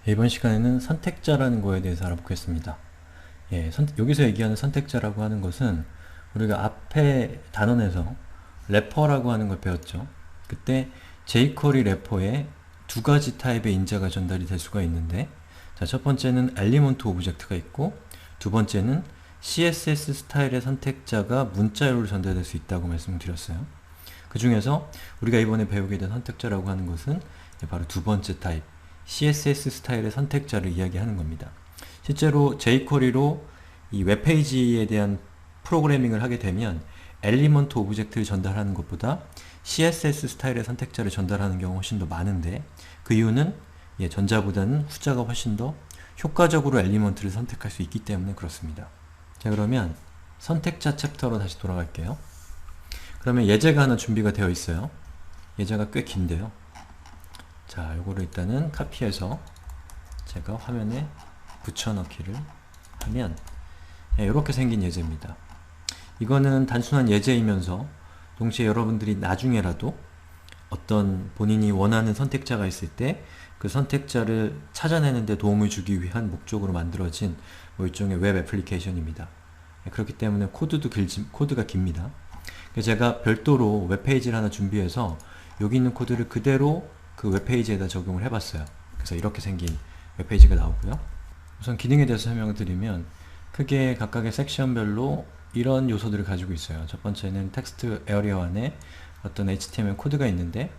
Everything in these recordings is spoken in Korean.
이번 시간에는 선택자라는 거에 대해서 알아보겠습니다. 여기서 얘기하는 선택자라고 하는 것은 우리가 앞에 단원에서 래퍼라고 하는 걸 배웠죠. 그때 jQuery 래퍼에 두 가지 타입의 인자가 전달이 될 수가 있는데, 자, 첫 번째는 엘리먼트 오브젝트가 있고, 두 번째는 CSS 스타일의 선택자가 문자열로 전달될 수 있다고 말씀을 드렸어요. 그 중에서 우리가 이번에 배우게 된 선택자라고 하는 것은 바로 두 번째 타입, CSS 스타일의 선택자를 이야기하는 겁니다. 실제로 jQuery로 이 웹페이지에 대한 프로그래밍을 하게 되면 엘리먼트 오브젝트를 전달하는 것보다 CSS 스타일의 선택자를 전달하는 경우가 훨씬 더 많은데, 그 이유는 전자보다는 후자가 훨씬 더 효과적으로 엘리먼트를 선택할 수 있기 때문에 그렇습니다. 자, 그러면 선택자 챕터로 다시 돌아갈게요. 그러면 예제가 하나 준비가 되어 있어요. 예제가 꽤 긴데요. 자, 요거를 일단은 카피해서 제가 화면에 붙여넣기를 하면 이렇게 생긴 예제입니다. 이거는 단순한 예제이면서 동시에 여러분들이 나중에라도 어떤 본인이 원하는 선택자가 있을 때 그 선택자를 찾아내는 데 도움을 주기 위한 목적으로 만들어진 일종의 웹 애플리케이션입니다. 그렇기 때문에 코드가 깁니다. 제가 별도로 웹페이지를 하나 준비해서 여기 있는 코드를 그대로 그 웹페이지에다 적용을 해봤어요. 그래서 이렇게 생긴 웹페이지가 나오고요. 우선 기능에 대해서 설명을 드리면 크게 각각의 섹션별로 이런 요소들을 가지고 있어요. 첫 번째는 텍스트 에어리어 안에 어떤 HTML 코드가 있는데,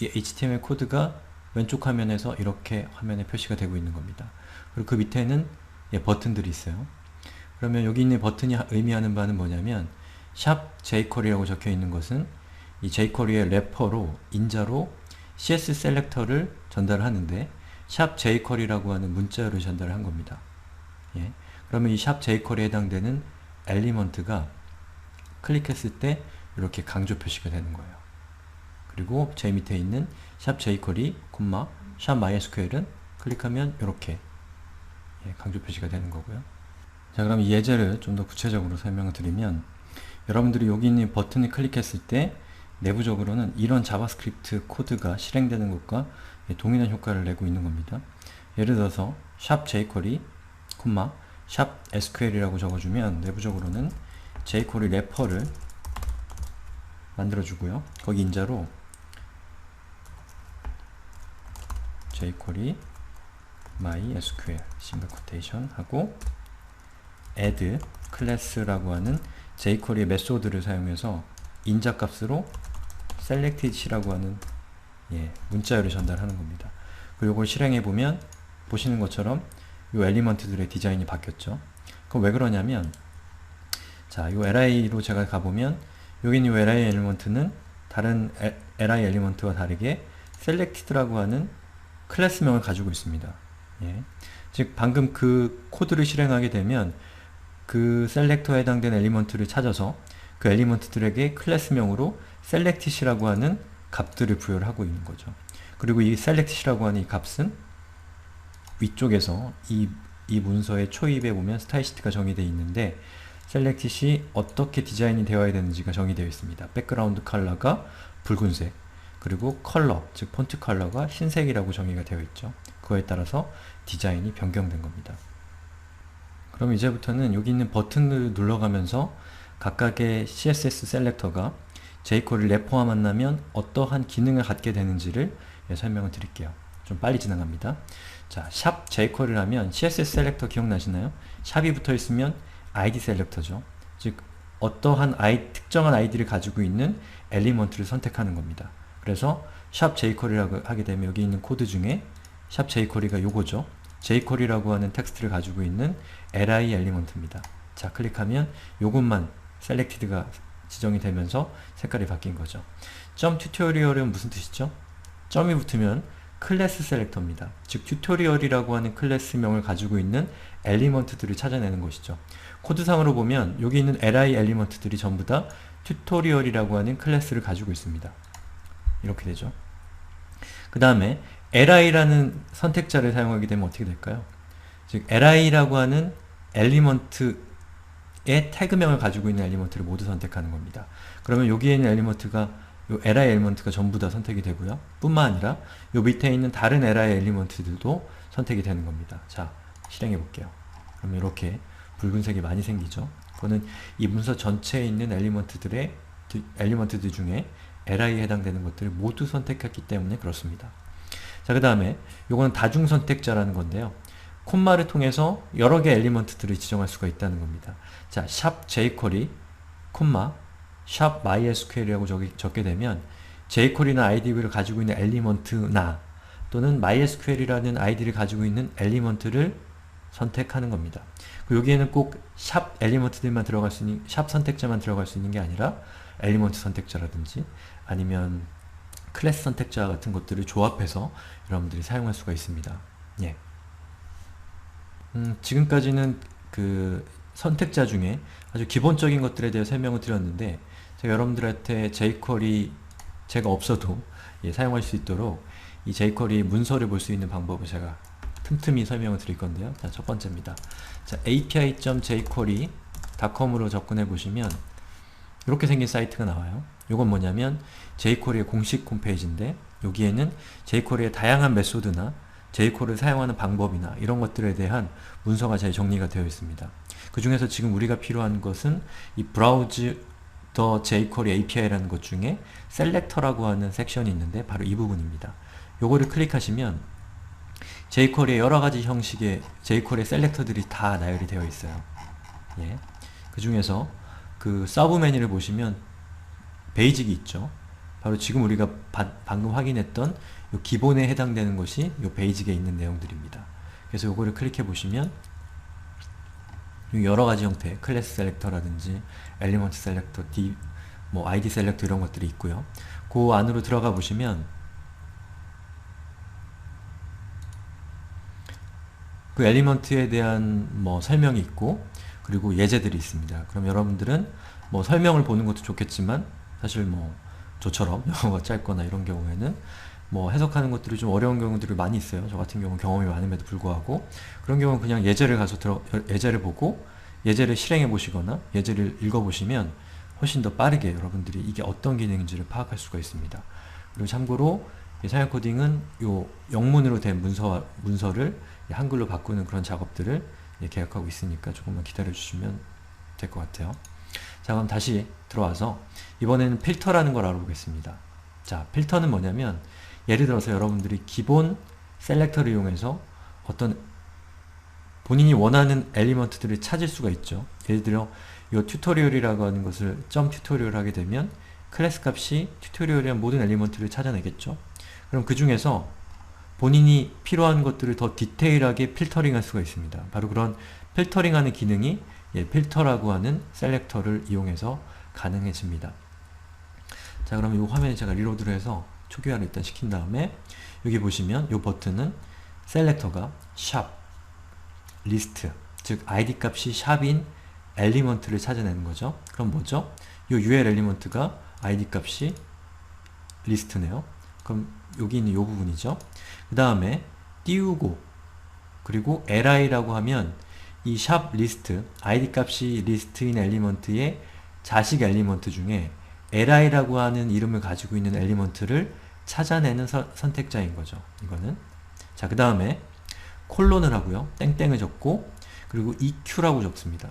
이 HTML 코드가 왼쪽 화면에서 이렇게 화면에 표시가 되고 있는 겁니다. 그리고 그 밑에는 버튼들이 있어요. 그러면 여기 있는 버튼이 의미하는 바는 뭐냐면 샵 jQuery라고 적혀 있는 것은 이 jQuery의 래퍼로, 인자로 CS 셀렉터를 전달하는데 샵 jQuery라고 하는 문자열을 전달한 겁니다. 그러면 이 샵 jQuery에 해당되는 엘리먼트가 클릭했을 때 이렇게 강조 표시가 되는 거예요. 그리고 제일 밑에 있는 샵 jQuery, 샵 MySQL은 클릭하면 이렇게 강조 표시가 되는 거고요. 자, 그럼 이 예제를 좀 더 구체적으로 설명을 드리면, 여러분들이 여기 있는 버튼을 클릭했을 때 내부적으로는 이런 자바스크립트 코드가 실행되는 것과 동일한 효과를 내고 있는 겁니다. 예를 들어서 샵 jQuery, 샵 SQL이라고 적어주면 내부적으로는 jQuery 래퍼를 만들어주고요. 거기 인자로 jQuery MySQL 싱글 코테이션 하고 add 클래스라고 하는 jQuery 메소드를 사용해서 인자값으로 selected라고 하는 문자열을 전달하는 겁니다. 그리고 이걸 실행해보면 보시는 것처럼 이 엘리먼트들의 디자인이 바뀌었죠. 그럼 왜 그러냐면, 자, 이 li로 제가 가보면 여기 있는 이 li 엘리먼트는 다른 li 엘리먼트와 다르게 selected라고 하는 클래스명을 가지고 있습니다. 즉 방금 그 코드를 실행하게 되면 그 셀렉터에 해당되는 엘리먼트를 찾아서 그 엘리먼트들에게 클래스명으로 selected이라고 하는 값들을 부여를 하고 있는 거죠. 그리고 이 selected이라고 하는 이 값은 위쪽에서 이 문서의 초입에 보면 스타일시트가 정의되어 있는데, selected이 어떻게 디자인이 되어야 되는지가 정의되어 있습니다. 백그라운드 컬러가 붉은색, 그리고 컬러, 즉 폰트 컬러가 흰색이라고 정의가 되어 있죠. 그거에 따라서 디자인이 변경된 겁니다. 그럼 이제부터는 여기 있는 버튼을 눌러가면서 각각의 CSS 셀렉터가 jQuery 래퍼와 만나면 어떠한 기능을 갖게 되는지를 설명을 드릴게요. 좀 빨리 진행합니다. 자, 샵 jQuery를 하면 CSS 셀렉터 기억나시나요? 샵이 붙어 있으면 id 셀렉터죠. 즉 어떠한 특정한 id를 가지고 있는 엘리먼트를 선택하는 겁니다. 그래서 샵 jQuery라고 하게 되면 여기 있는 코드 중에 샵 jQuery가 요거죠. jQuery라고 하는 텍스트를 가지고 있는 li 엘리먼트입니다. 자, 클릭하면 요것만 selected가 지정이 되면서 색깔이 바뀐 거죠. 점 튜토리얼은 무슨 뜻이죠? 점이 붙으면 클래스 셀렉터입니다. 즉 튜토리얼이라고 하는 클래스명을 가지고 있는 엘리먼트들을 찾아내는 것이죠. 코드상으로 보면 여기 있는 li 엘리먼트들이 전부 다 튜토리얼이라고 하는 클래스를 가지고 있습니다. 이렇게 되죠. 그 다음에 li라는 선택자를 사용하게 되면 어떻게 될까요? 즉 li라고 하는 엘리먼트의 태그명을 가지고 있는 엘리먼트를 모두 선택하는 겁니다. 그러면 여기에 있는 엘리먼트가 요 li 엘리먼트가 전부 다 선택이 되고요. 뿐만 아니라 요 밑에 있는 다른 li 엘리먼트들도 선택이 되는 겁니다. 자, 실행해 볼게요. 그러면 이렇게 붉은색이 많이 생기죠. 그거는 이 문서 전체에 있는 엘리먼트들 중에 li에 해당되는 것들을 모두 선택했기 때문에 그렇습니다. 자, 그 다음에 요거는 다중 선택자라는 건데요. 콤마를 통해서 여러 개 엘리먼트들을 지정할 수가 있다는 겁니다. 자, 샵 jQuery, 콤마, 샵 mysql이라고 적게 되면 jQuery나 ID를 가지고 있는 엘리먼트나 또는 mysql이라는 아이디를 가지고 있는 엘리먼트를 선택하는 겁니다. 그리고 여기에는 꼭 샵 엘리먼트들만 들어갈 수 있는, 샵 선택자만 들어갈 수 있는 게 아니라 엘리먼트 선택자라든지 아니면 클래스 선택자 같은 것들을 조합해서 여러분들이 사용할 수가 있습니다. 예. 지금까지는 그 선택자 중에 아주 기본적인 것들에 대해 설명을 드렸는데, 제가 여러분들한테 jQuery 제가 없어도 사용할 수 있도록 이 jQuery 문서를 볼 수 있는 방법을 제가 틈틈이 설명을 드릴 건데요. 자, 첫 번째입니다. 자, api.jQuery.com으로 접근해 보시면 이렇게 생긴 사이트가 나와요. 이건 뭐냐면 jQuery의 공식 홈페이지인데, 여기에는 jQuery의 다양한 메소드나 jQuery를 사용하는 방법이나 이런 것들에 대한 문서가 잘 정리가 되어 있습니다. 그 중에서 지금 우리가 필요한 것은 이 Browse the jQuery API라는 것 중에 셀렉터라고 하는 섹션이 있는데 바로 이 부분입니다. 요거를 클릭하시면 jQuery의 여러가지 형식의 jQuery 셀렉터들이 다 나열이 되어 있어요. 예. 그 중에서 그 서브 메뉴를 보시면 베이직이 있죠. 바로 지금 우리가 방금 확인했던 요 기본에 해당되는 것이 요 베이직에 있는 내용들입니다. 그래서 요거를 클릭해 보시면 여러가지 형태의 클래스 셀렉터라든지 엘리먼트 셀렉터, 뭐 ID 셀렉터 이런 것들이 있고요. 그 안으로 들어가 보시면 그 엘리먼트에 대한 뭐 설명이 있고, 그리고 예제들이 있습니다. 그럼 여러분들은 뭐 설명을 보는 것도 좋겠지만 사실 뭐 저처럼 영어가 짧거나 이런 경우에는 뭐 해석하는 것들이 좀 어려운 경우들이 많이 있어요. 저 같은 경우는 경험이 많음에도 불구하고 그런 경우는 그냥 예제를 예제를 보고 예제를 실행해 보시거나 예제를 읽어 보시면 훨씬 더 빠르게 여러분들이 이게 어떤 기능인지를 파악할 수가 있습니다. 그리고 참고로 사양 코딩은 요 영문으로 된 문서를 한글로 바꾸는 그런 작업들을 계획하고 있으니까 조금만 기다려 주시면 될 것 같아요. 자, 그럼 다시 들어와서 이번에는 필터라는 걸 알아보겠습니다. 자, 필터는 뭐냐면 예를 들어서 여러분들이 기본 셀렉터를 이용해서 어떤 본인이 원하는 엘리먼트들을 찾을 수가 있죠. 예를 들어 이 튜토리얼이라고 하는 것을 .튜토리얼 하게 되면 클래스 값이 튜토리얼이란 모든 엘리먼트를 찾아내겠죠. 그럼 그 중에서 본인이 필요한 것들을 더 디테일하게 필터링할 수가 있습니다. 바로 그런 필터링하는 기능이 필터라고 하는 셀렉터를 이용해서 가능해집니다. 자, 그러면 이 화면에 제가 리로드를 해서 초기화를 일단 시킨 다음에 여기 보시면 이 버튼은 셀렉터가 샵, 리스트, 즉 id 값이 샵인 엘리먼트를 찾아내는 거죠. 그럼 뭐죠? 이 ul 엘리먼트가 id 값이 리스트네요. 그럼 여기 있는 이 부분이죠. 그 다음에 띄우고 그리고 li라고 하면 이 샵 리스트, id 값이 리스트인 엘리먼트의 자식 엘리먼트 중에 li라고 하는 이름을 가지고 있는 엘리먼트를 찾아내는 선택자인 거죠. 이거는. 자, 그 다음에 콜론을 하고요. 땡땡을 적고 그리고 eq라고 적습니다.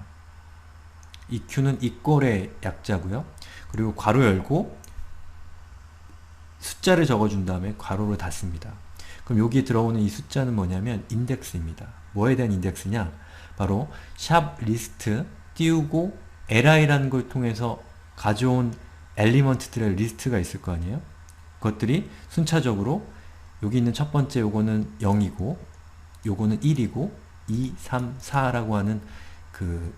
eq는 equal의 약자고요. 그리고 괄호 열고 숫자를 적어준 다음에 괄호를 닫습니다. 그럼 여기에 들어오는 이 숫자는 뭐냐면 인덱스입니다. 뭐에 대한 인덱스냐? 바로 샵 리스트 띄우고 li라는 걸 통해서 가져온 엘리먼트들의 리스트가 있을 거 아니에요? 그것들이 순차적으로 여기 있는 첫 번째 요거는 0이고 요거는 1이고 2, 3, 4라고 하는 그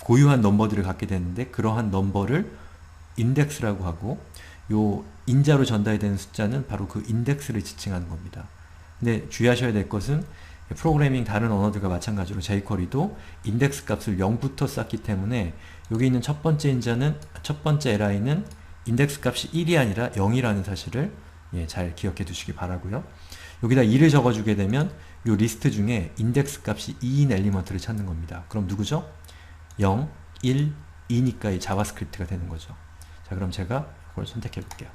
고유한 넘버들을 갖게 되는데, 그러한 넘버를 인덱스라고 하고 요 인자로 전달이 되는 숫자는 바로 그 인덱스를 지칭하는 겁니다. 근데 주의하셔야 될 것은 프로그래밍 다른 언어들과 마찬가지로 jQuery도 인덱스 값을 0부터 쌓기 때문에 여기 있는 첫 번째 li는 인덱스 값이 1이 아니라 0이라는 사실을 잘 기억해 두시기 바라고요. 여기다 2를 적어주게 되면 이 리스트 중에 인덱스 값이 2인 엘리먼트를 찾는 겁니다. 그럼 누구죠? 0, 1, 2니까 이 자바스크립트가 되는 거죠. 자, 그럼 제가 그걸 선택해 볼게요.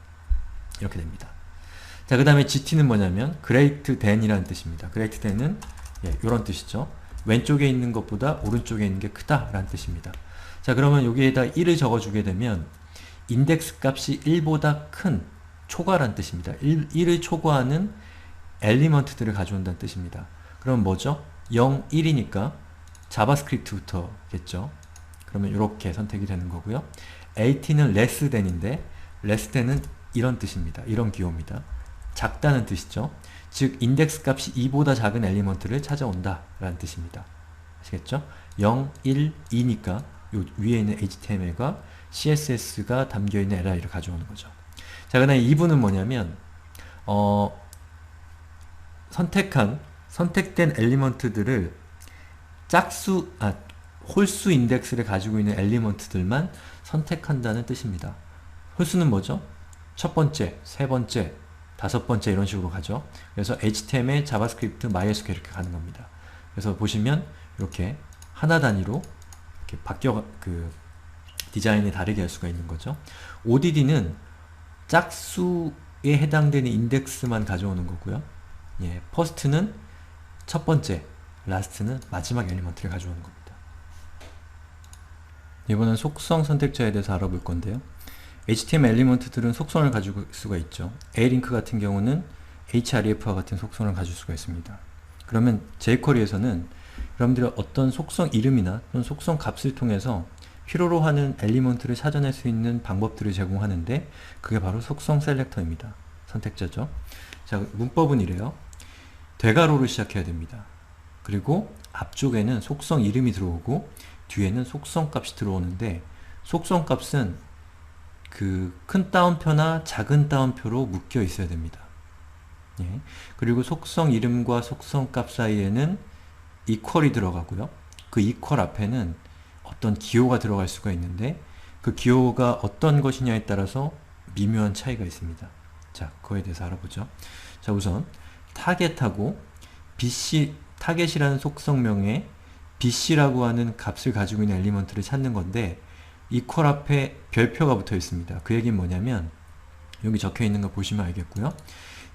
이렇게 됩니다. 자, 그 다음에 GT는 뭐냐면 greater than이라는 뜻입니다. greater than은 이런 뜻이죠. 왼쪽에 있는 것보다 오른쪽에 있는 게 크다 라는 뜻입니다. 자, 그러면 여기에다 1을 적어주게 되면 인덱스 값이 1보다 큰 초과란 뜻입니다. 1을 초과하는 엘리먼트들을 가져온다는 뜻입니다. 그럼 뭐죠? 0, 1이니까 자바스크립트부터겠죠. 그러면 이렇게 선택이 되는 거고요. AT는 less than인데 less than은 이런 뜻입니다. 이런 기호입니다. 작다는 뜻이죠. 즉 인덱스 값이 2보다 작은 엘리먼트를 찾아온다 라는 뜻입니다. 아시겠죠? 0, 1, 2니까 요 위에 있는 HTML과 CSS가 담겨있는 LI를 가져오는 거죠. 자, 그 다음에 2부는 뭐냐면 선택된 엘리먼트들을 홀수 인덱스를 가지고 있는 엘리먼트들만 선택한다는 뜻입니다. 홀수는 뭐죠? 첫 번째, 세 번째, 다섯 번째 이런 식으로 가죠. 그래서 HTML, 자바스크립트, MySQL 이렇게 가는 겁니다. 그래서 보시면 이렇게 하나 단위로 이렇게 디자인이 다르게 할 수가 있는 거죠. ODD는 짝수에 해당되는 인덱스만 가져오는 거고요. first는 첫 번째, last는 마지막 엘리먼트를 가져오는 겁니다. 이번엔 속성 선택자에 대해서 알아볼 건데요. HTML 엘리먼트들은 속성을 가지고 수가 있죠. A링크 같은 경우는 href와 같은 속성을 가질 수가 있습니다. 그러면 jQuery에서는 여러분들이 어떤 속성 이름이나 또는 속성 값을 통해서 필요로 하는 엘리먼트를 찾아낼 수 있는 방법들을 제공하는데 그게 바로 속성 셀렉터입니다. 선택자죠. 자, 문법은 이래요. 대괄호를 시작해야 됩니다. 그리고 앞쪽에는 속성 이름이 들어오고 뒤에는 속성 값이 들어오는데 속성 값은 큰 따옴표나 작은 따옴표로 묶여 있어야 됩니다. 그리고 속성 이름과 속성 값 사이에는 equal이 들어가고요. 그 equal 앞에는 어떤 기호가 들어갈 수가 있는데 그 기호가 어떤 것이냐에 따라서 미묘한 차이가 있습니다. 자, 그거에 대해서 알아보죠. 자, 우선 타겟하고 타겟이라는 속성명에 bc라고 하는 값을 가지고 있는 엘리먼트를 찾는 건데 equal 앞에 별표가 붙어 있습니다. 그 얘기는 뭐냐면 여기 적혀 있는 거 보시면 알겠고요.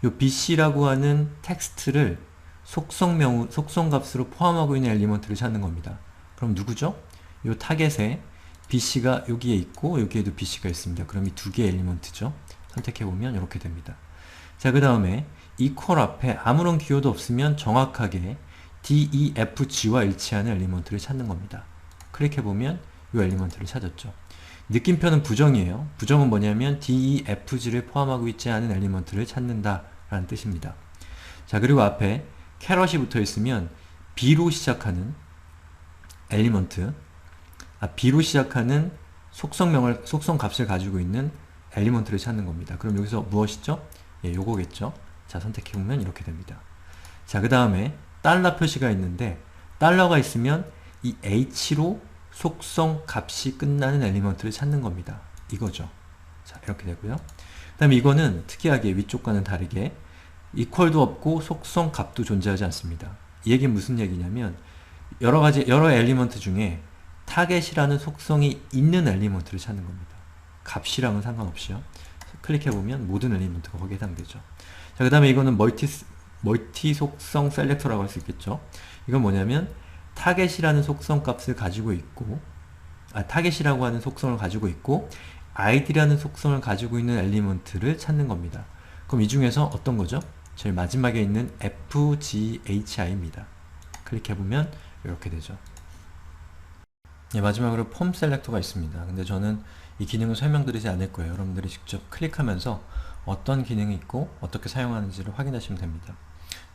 이 bc라고 하는 텍스트를 속성값으로 포함하고 있는 엘리먼트를 찾는 겁니다. 그럼 누구죠? 이 타겟에 bc가 여기에 있고 여기에도 bc가 있습니다. 그럼 이 두 개의 엘리먼트죠. 선택해보면 이렇게 됩니다. 자, 그 다음에 equal 앞에 아무런 기호도 없으면 정확하게 DEFG와 일치하는 엘리먼트를 찾는 겁니다. 클릭해보면 이 엘리먼트를 찾았죠. 느낌표는 부정이에요. 부정은 뭐냐면 DEFG를 포함하고 있지 않은 엘리먼트를 찾는다 라는 뜻입니다. 자, 그리고 앞에 캐럿이 붙어 있으면 B로 시작하는 엘리먼트, B로 시작하는 속성 값을 가지고 있는 엘리먼트를 찾는 겁니다. 그럼 여기서 무엇이죠? 요거겠죠. 자, 선택해보면 이렇게 됩니다. 자, 그 다음에 달러 표시가 있는데 달러가 있으면 이 H로 속성 값이 끝나는 엘리먼트를 찾는 겁니다. 이거죠. 자, 이렇게 되고요. 그 다음에 이거는 특이하게 위쪽과는 다르게 equal도 없고 속성 값도 존재하지 않습니다. 이 얘기는 무슨 얘기냐면 여러 엘리먼트 중에 타겟이라는 속성이 있는 엘리먼트를 찾는 겁니다. 값이랑은 상관없이요. 클릭해보면 모든 엘리먼트가 거기에 해당되죠. 자, 그 다음에 이거는 멀티 속성 셀렉터라고 할 수 있겠죠. 이건 뭐냐면 타겟이라는 속성 값을 가지고 있고 타겟이라고 하는 속성을 가지고 있고 id라는 속성을 가지고 있는 엘리먼트를 찾는 겁니다. 그럼 이 중에서 어떤 거죠? 제일 마지막에 있는 FGHI입니다. 클릭해보면 이렇게 되죠. 마지막으로 폼 셀렉터가 있습니다. 근데 저는 이 기능을 설명드리지 않을 거예요. 여러분들이 직접 클릭하면서 어떤 기능이 있고 어떻게 사용하는지를 확인하시면 됩니다.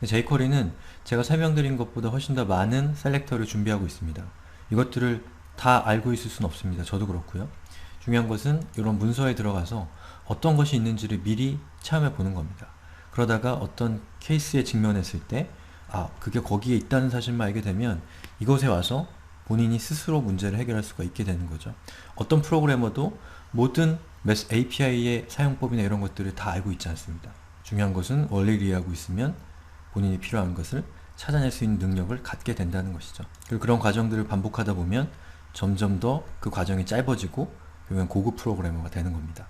jQuery는 제가 설명드린 것보다 훨씬 더 많은 셀렉터를 준비하고 있습니다. 이것들을 다 알고 있을 수는 없습니다. 저도 그렇고요. 중요한 것은 이런 문서에 들어가서 어떤 것이 있는지를 미리 체험해 보는 겁니다. 그러다가 어떤 케이스에 직면했을 때 그게 거기에 있다는 사실만 알게 되면 이곳에 와서 본인이 스스로 문제를 해결할 수가 있게 되는 거죠. 어떤 프로그래머도 모든 메스 API의 사용법이나 이런 것들을 다 알고 있지 않습니다. 중요한 것은 원리를 이해하고 있으면 본인이 필요한 것을 찾아낼 수 있는 능력을 갖게 된다는 것이죠. 그리고 그런 과정들을 반복하다 보면 점점 더 그 과정이 짧아지고 결국엔 고급 프로그래머가 되는 겁니다.